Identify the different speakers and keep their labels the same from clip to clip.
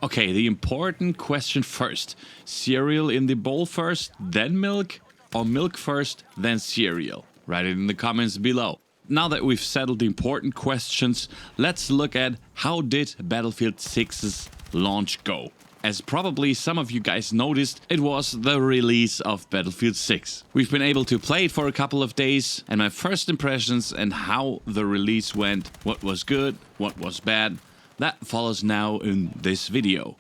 Speaker 1: Okay, the important question first. Cereal in the bowl first, then milk? Or milk first, then cereal? Write it in the comments below. Now that we've settled the important questions, let's look at how did Battlefield 6's launch go. As probably some of you guys noticed, it was the release of Battlefield 6. We've been able to play it for a couple of days, and my first impressions and how the release went, what was good, what was bad, that follows now in this video.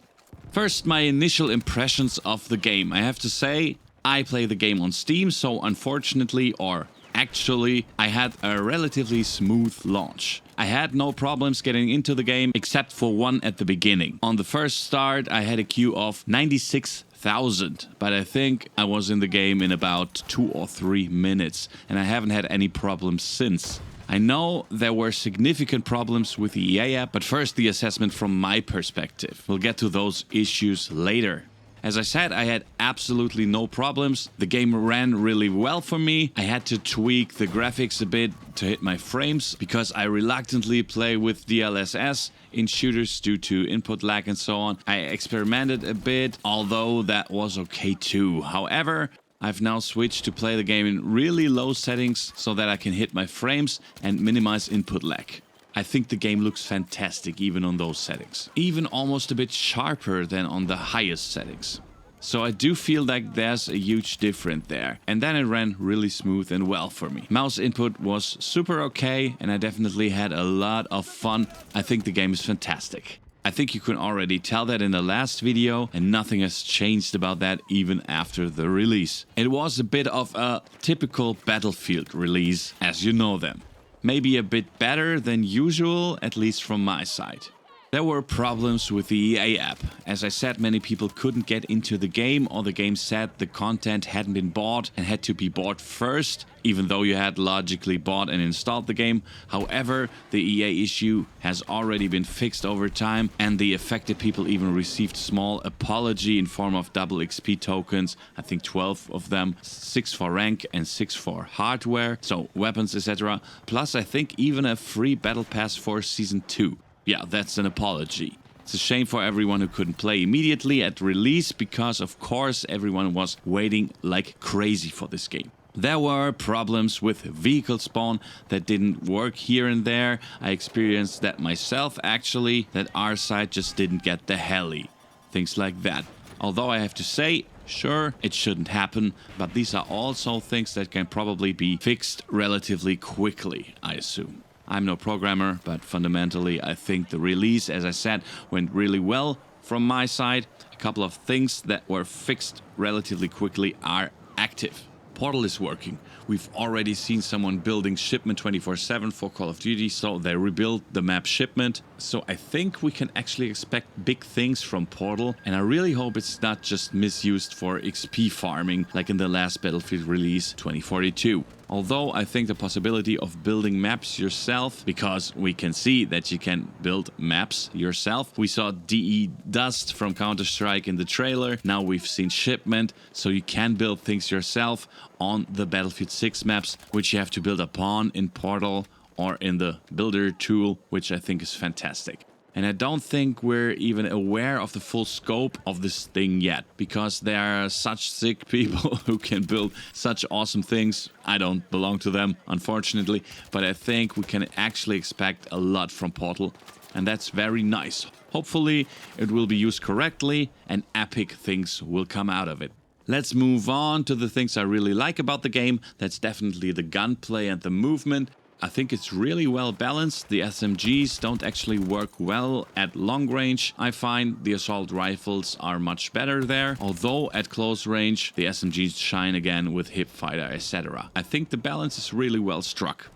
Speaker 1: First, my initial impressions of the game. I have to say, I play the game on Steam, so unfortunately, or actually, I had a relatively smooth launch. I had no problems getting into the game, except for one at the beginning. On the first start, I had a queue of 96,000, but I think I was in the game in about 2 or 3 minutes, and I haven't had any problems since. I know there were significant problems with the EA app, but first the assessment from my perspective. We'll get to those issues later. As I said, I had absolutely no problems. The game ran really well for me. I had to tweak the graphics a bit to hit my frames because I reluctantly play with DLSS in shooters due to input lag and so on. I experimented a bit, although that was okay too. However, I've now switched to play the game in really low settings so that I can hit my frames and minimize input lag. I think the game looks fantastic even on those settings. Even almost a bit sharper than on the highest settings. So I do feel like there's a huge difference there. And then it ran really smooth and well for me. Mouse input was super okay and I definitely had a lot of fun. I think the game is fantastic. I think you can already tell that in the last video, and nothing has changed about that even after the release. It was a bit of a typical Battlefield release, as you know them. Maybe a bit better than usual, at least from my side. There were problems with the EA app. As I said, many people couldn't get into the game, or the game said the content hadn't been bought and had to be bought first, even though you had logically bought and installed the game. However, the EA issue has already been fixed over time, and the affected people even received small apology in form of double XP tokens. I think 12 of them, 6 for rank and 6 for hardware, so weapons, etc. Plus, I think even a free battle pass for Season 2. Yeah, that's an apology. It's a shame for everyone who couldn't play immediately at release because, of course, everyone was waiting like crazy for this game. There were problems with vehicle spawn that didn't work here and there. I experienced that myself, actually, that our side just didn't get the heli. Things like that. Although I have to say, sure, it shouldn't happen, but these are also things that can probably be fixed relatively quickly, I assume. I'm no programmer, but fundamentally I think the release, as I said, went really well from my side. A couple of things that were fixed relatively quickly are active. Portal is working. We've already seen someone building Shipment 24/7 for Call of Duty, so they rebuilt the map Shipment. So I think we can actually expect big things from Portal, and I really hope it's not just misused for XP farming like in the last Battlefield release 2042. Although I think the possibility of building maps yourself, because we can see that you can build maps yourself. We saw DE Dust from Counter-Strike in the trailer. Now we've seen Shipment, so you can build things yourself on the Battlefield 6 maps, which you have to build upon in Portal or in the Builder tool, which I think is fantastic. And I don't think we're even aware of the full scope of this thing yet, because there are such sick people who can build such awesome things. I don't belong to them, unfortunately, but I think we can actually expect a lot from Portal, and that's very nice. Hopefully it will be used correctly and epic things will come out of it. Let's move on to the things I really like about the game. That's definitely the gunplay and the movement. I think it's really well balanced. The SMGs don't actually work well at long range. I find the assault rifles are much better there, although at close range the SMGs shine again with hipfighter, etc. I think the balance is really well struck.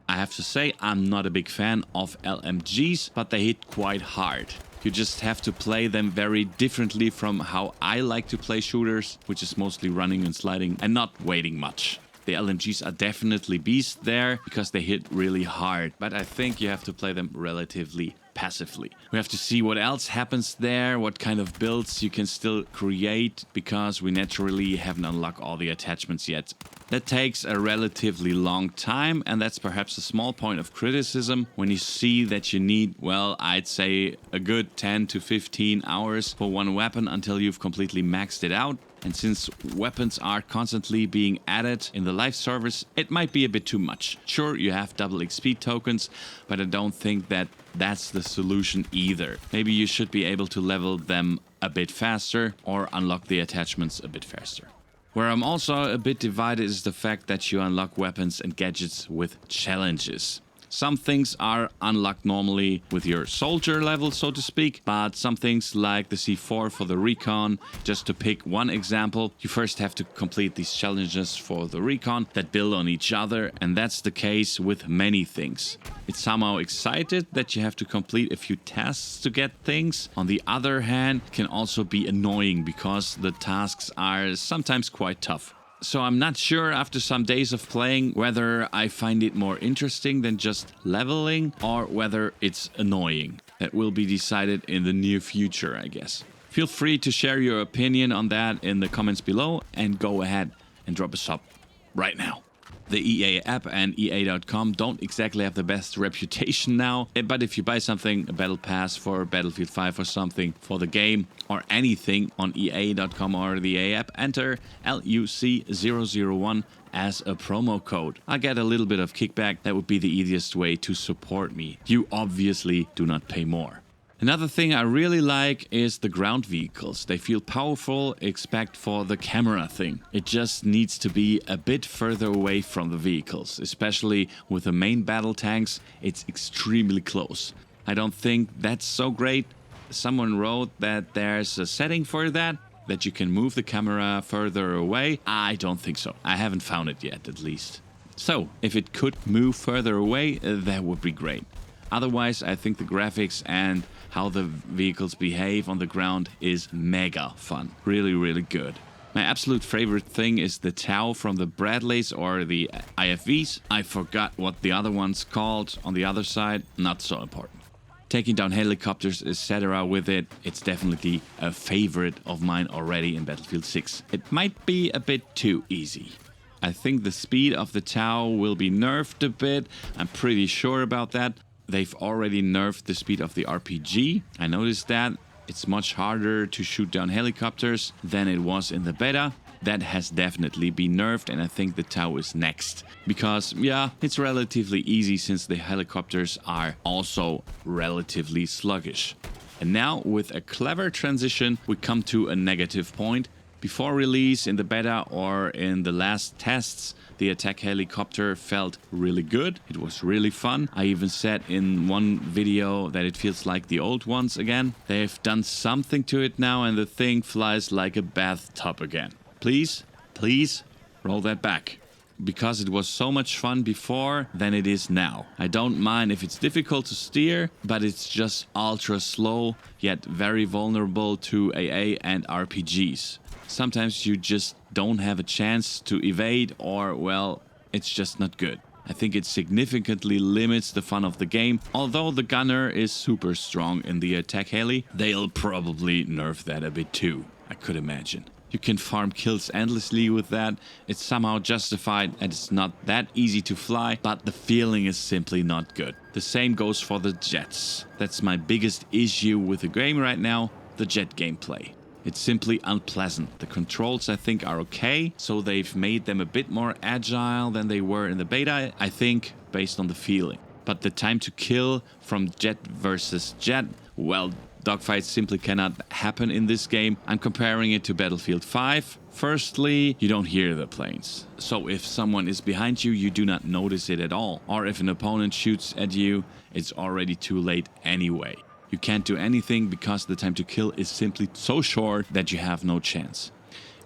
Speaker 1: I have to say I'm not a big fan of LMGs, but they hit quite hard. You just have to play them very differently from how I like to play shooters, which is mostly running and sliding and not waiting much. The LMGs are definitely beasts there because they hit really hard, but I think you have to play them relatively passively. We have to see what else happens there, what kind of builds you can still create, because we naturally haven't unlocked all the attachments yet. That takes a relatively long time, and that's perhaps a small point of criticism when you see that you need, well, I'd say a good 10 to 15 hours for one weapon until you've completely maxed it out. And since weapons are constantly being added in the live servers, it might be a bit too much. Sure, you have double XP tokens, but I don't think that that's the solution either. Maybe you should be able to level them a bit faster or unlock the attachments a bit faster. Where I'm also a bit divided is the fact that you unlock weapons and gadgets with challenges. Some things are unlocked normally with your soldier level, so to speak, but some things like the C4 for the recon, just to pick one example, you first have to complete these challenges for the recon that build on each other, and that's the case with many things. It's somehow excited that you have to complete a few tasks to get things. On the other hand, it can also be annoying because the tasks are sometimes quite tough. So I'm not sure after some days of playing whether I find it more interesting than just leveling or whether it's annoying. That will be decided in the near future, I guess. Feel free to share your opinion on that in the comments below, and go ahead and drop a sub right now. The EA app and EA.com don't exactly have the best reputation now, but if you buy something, a battle pass for Battlefield 5 or something for the game or anything on EA.com or the EA app, enter LUC001 as a promo code. I get a little bit of kickback. That would be the easiest way to support me. You obviously do not pay more. Another thing I really like is the ground vehicles. They feel powerful, except for the camera thing. It just needs to be a bit further away from the vehicles, especially with the main battle tanks. It's extremely close. I don't think that's so great. Someone wrote that there's a setting for that you can move the camera further away. I don't think so. I haven't found it yet, at least. So, if it could move further away, that would be great. Otherwise, I think the graphics and how the vehicles behave on the ground is mega fun. Really, really good. My absolute favorite thing is the Tau from the Bradleys or the IFVs. I forgot what the other one's called on the other side. Not so important. Taking down helicopters, etc. with it, it's definitely a favorite of mine already in Battlefield 6. It might be a bit too easy. I think the speed of the Tau will be nerfed a bit. I'm pretty sure about that. They've already nerfed the speed of the RPG. I noticed that. It's much harder to shoot down helicopters than it was in the beta. That has definitely been nerfed, and I think the Tau is next. Because, yeah, it's relatively easy since the helicopters are also relatively sluggish. And now, with a clever transition, we come to a negative point. Before release in the beta or in the last tests, the attack helicopter felt really good. It was really fun. I even said in one video that it feels like the old ones again. They've done something to it now and the thing flies like a bathtub again. Please, please roll that back. Because it was so much fun before than it is now. I don't mind if it's difficult to steer, but it's just ultra slow, yet very vulnerable to AA and RPGs. Sometimes you just don't have a chance to evade, or, well, it's just not good. I think it significantly limits the fun of the game. Although the gunner is super strong in the attack heli, they'll probably nerf that a bit too, I could imagine. You can farm kills endlessly with that. It's somehow justified and it's not that easy to fly, but the feeling is simply not good. The same goes for the jets. That's my biggest issue with the game right now, the jet gameplay. It's simply unpleasant. The controls I think are okay, so they've made them a bit more agile than they were in the beta, I think, based on the feeling. But the time to kill from jet versus jet, well, dogfights simply cannot happen in this game. I'm comparing it to Battlefield 5. Firstly, you don't hear the planes. So if someone is behind you, you do not notice it at all. Or if an opponent shoots at you, it's already too late anyway. You can't do anything because the time to kill is simply so short that you have no chance.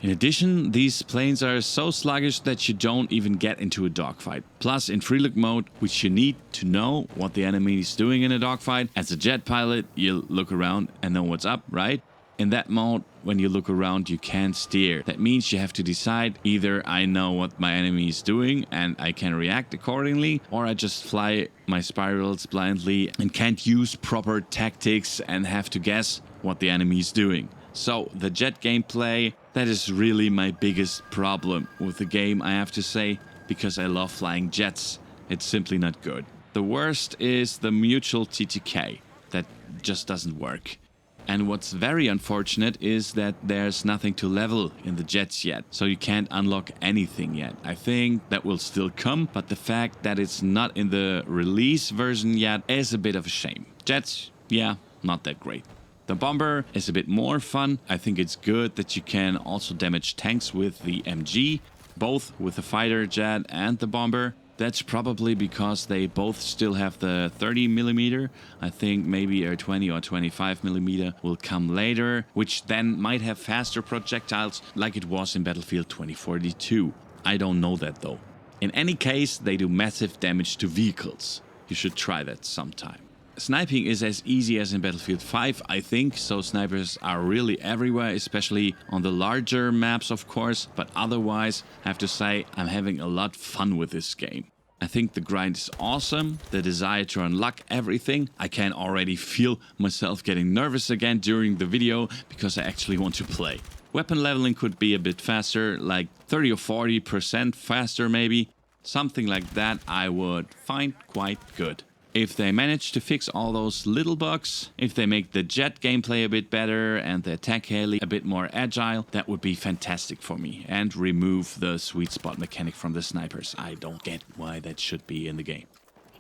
Speaker 1: In addition, these planes are so sluggish that you don't even get into a dogfight. Plus, in free look mode, which you need to know what the enemy is doing in a dogfight, as a jet pilot, you look around and know what's up, right? In that mode, when you look around, you can't steer. That means you have to decide either I know what my enemy is doing and I can react accordingly, or I just fly my spirals blindly and can't use proper tactics and have to guess what the enemy is doing. So the jet gameplay, that is really my biggest problem with the game, I have to say, because I love flying jets. It's simply not good. The worst is the mutual TTK. That just doesn't work. And what's very unfortunate is that there's nothing to level in the jets yet, so you can't unlock anything yet. I think that will still come, but the fact that it's not in the release version yet is a bit of a shame. Jets, yeah, not that great. The bomber is a bit more fun. I think it's good that you can also damage tanks with the MG, both with the fighter jet and the bomber. That's probably because they both still have the 30mm. I think maybe a 20 or 25mm will come later, which then might have faster projectiles like it was in Battlefield 2042. I don't know that though. In any case, they do massive damage to vehicles. You should try that sometime. Sniping is as easy as in Battlefield 5, I think, so snipers are really everywhere, especially on the larger maps, of course, but otherwise, I have to say, I'm having a lot of fun with this game. I think the grind is awesome, the desire to unlock everything. I can already feel myself getting nervous again during the video, because I actually want to play. Weapon leveling could be a bit faster, like 30 or 40% faster maybe. Something like that I would find quite good. If they manage to fix all those little bugs, if they make the jet gameplay a bit better and the attack heli a bit more agile, that would be fantastic for me. And remove the sweet spot mechanic from the snipers. I don't get why that should be in the game.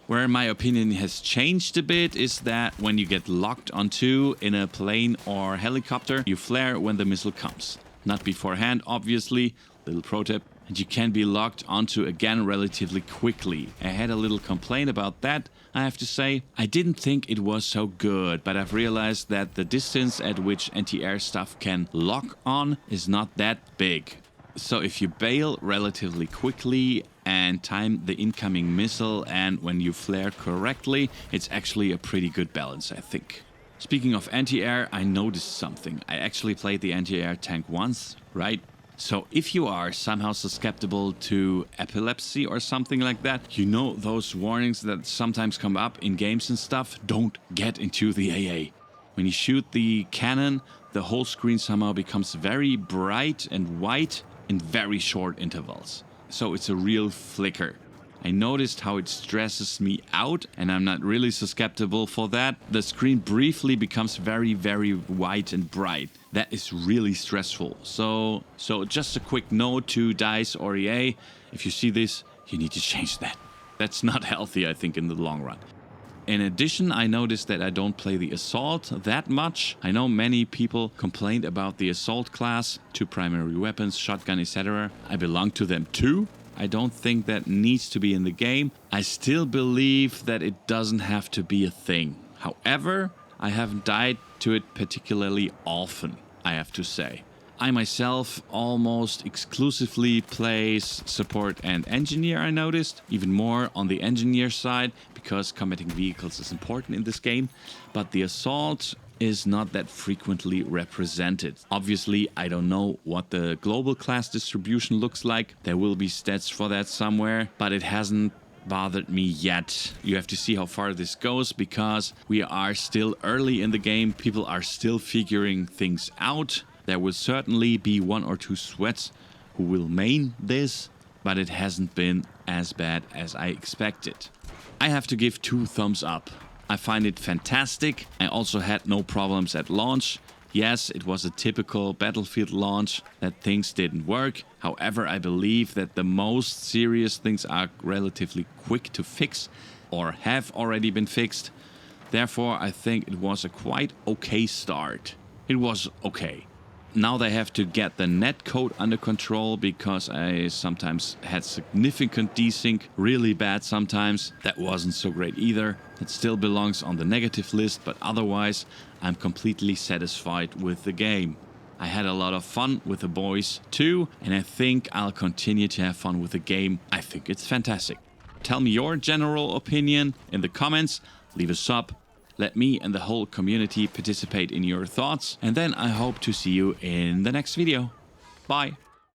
Speaker 1: Where my opinion has changed a bit is that when you get locked onto in a plane or helicopter, you flare when the missile comes. Not beforehand, obviously. Little pro tip. And you can be locked onto again relatively quickly. I had a little complaint about that, I have to say. I didn't think it was so good, but I've realized that the distance at which anti-air stuff can lock on is not that big. So if you bail relatively quickly and time the incoming missile, and when you flare correctly, it's actually a pretty good balance, I think. Speaking of anti-air, I noticed something. I actually played the anti-air tank once, right? So if you are somehow susceptible to epilepsy or something like that, you know those warnings that sometimes come up in games and stuff, don't get into the AA. When you shoot the cannon, the whole screen somehow becomes very bright and white in very short intervals. So it's a real flicker. I noticed how it stresses me out, and I'm not really susceptible for that. The screen briefly becomes very, very white and bright. That is really stressful. So just a quick note to DICE or EA, if you see this, you need to change that. That's not healthy, I think, in the long run. In addition, I noticed that I don't play the Assault that much. I know many people complained about the Assault class, 2 primary weapons, shotgun, etc. I belong to them too. I don't think that needs to be in the game. I still believe that it doesn't have to be a thing. However, I haven't died to it particularly often, I have to say. I myself almost exclusively plays support and engineer, I noticed. Even more on the engineer side, because combating vehicles is important in this game. But the Assault is not that frequently represented. Obviously, I don't know what the global class distribution looks like. There will be stats for that somewhere, but it hasn't bothered me yet. You have to see how far this goes, because we are still early in the game. People are still figuring things out. There will certainly be 1 or 2 sweats who will main this, but it hasn't been as bad as I expected. I have to give 2 thumbs up. I find it fantastic. I also had no problems at launch. Yes, it was a typical Battlefield launch that things didn't work. However, I believe that the most serious things are relatively quick to fix or have already been fixed. Therefore, I think it was a quite okay start. It was okay. Now they have to get the netcode under control, because I sometimes had significant desync, really bad sometimes. That wasn't so great either. It still belongs on the negative list, but otherwise I'm completely satisfied with the game. I had a lot of fun with the boys too, and I think I'll continue to have fun with the game. I think it's fantastic. Tell me your general opinion in the comments, leave a sub, Let me and the whole community participate in your thoughts, and then I hope to see you in the next video. Bye!